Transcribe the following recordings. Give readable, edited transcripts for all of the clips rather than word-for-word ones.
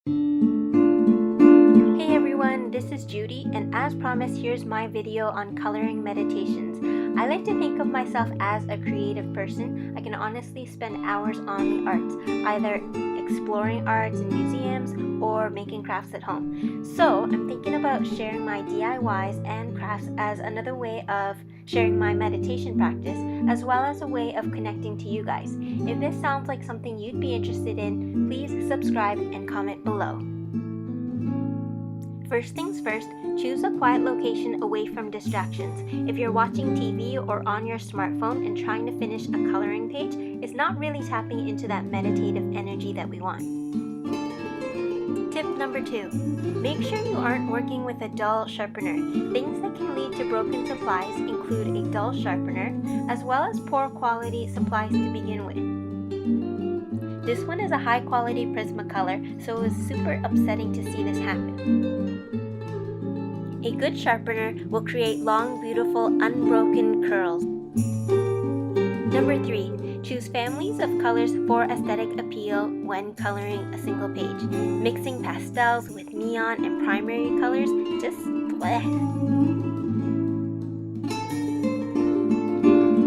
Hey everyone, this is Judy, and as promised, here's my video on coloring meditations. I like to think of myself as a creative person. I can honestly spend hours on the arts, either exploring arts in museums or making crafts at home. So I'm thinking about sharing my DIYs and crafts as another way of sharing my meditation practice, as well as a way of connecting to you guys. If this sounds like something you'd be interested in, please subscribe and comment below. First things first, choose a quiet location away from distractions. If you're watching TV or on your smartphone and trying to finish a coloring page, it's not really tapping into that meditative energy that we want. Tip number 2, make sure you aren't working with a dull sharpener. Things that can lead to broken supplies include a dull sharpener, as well as poor quality supplies to begin with. This one is a high quality Prismacolor, so it was super upsetting to see this happen. A good sharpener will create long, beautiful, unbroken curls. Number 3, choose families of colors for aesthetic appeal when coloring a single page. Mixing pastels with neon and primary colors, just bleh.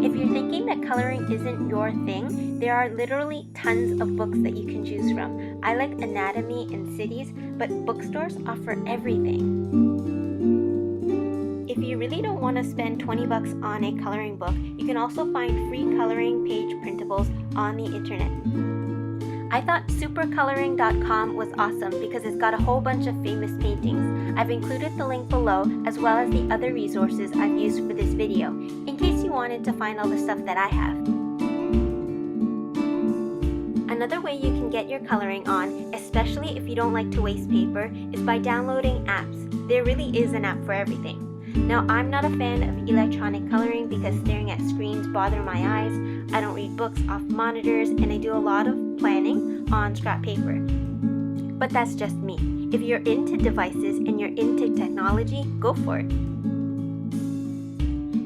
If you're thinking that coloring isn't your thing, there are literally tons of books that you can choose from. I like Anatomy in cities, but bookstores offer everything. If you really don't want to spend 20 bucks on a coloring book, you can also find free coloring page printables on the internet. I thought supercoloring.com was awesome because it's got a whole bunch of famous paintings. I've included the link below, as well as the other resources I've used for this video, in case you wanted to find all the stuff that I have. Another way you can get your coloring on, especially if you don't like to waste paper, is by downloading apps. There really is an app for everything. Now, I'm not a fan of electronic coloring because staring at screens bother my eyes. I don't read books off monitors, and I do a lot of planning on scrap paper. But that's just me. If you're into devices and you're into technology, go for it.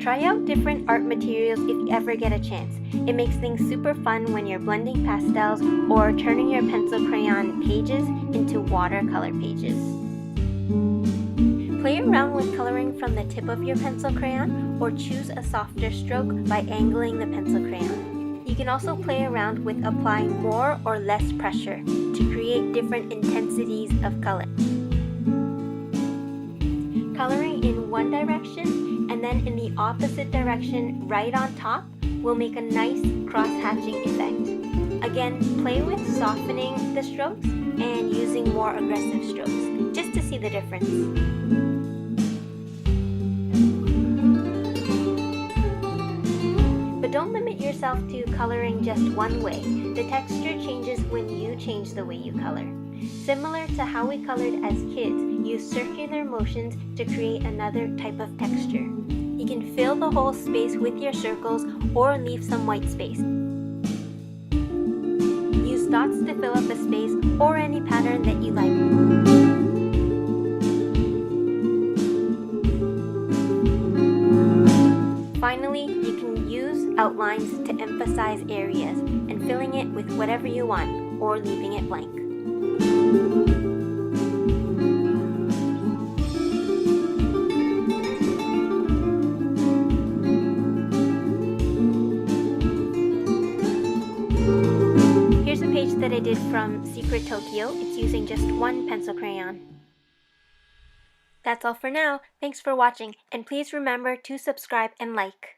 Try out different art materials if you ever get a chance. It makes things super fun when you're blending pastels or turning your pencil crayon pages into watercolor pages. Play around with coloring from the tip of your pencil crayon, or choose a softer stroke by angling the pencil crayon. You can also play around with applying more or less pressure to create different intensities of color. Coloring in one direction and then in the opposite direction right on top will make a nice cross-hatching effect. Again, play with softening the strokes and using more aggressive strokes, just to see the difference. But don't limit yourself to coloring just one way. The texture changes when you change the way you color. Similar to how we colored as kids, use circular motions to create another type of texture. You can fill the whole space with your circles or leave some white space. Use dots to fill up a space or any pattern that you like. Finally, you can use outlines to emphasize areas and filling it with whatever you want or leaving it blank. Here's a page that I did from Secret Tokyo. It's using just one pencil crayon. That's all for now. Thanks for watching, and please remember to subscribe and like.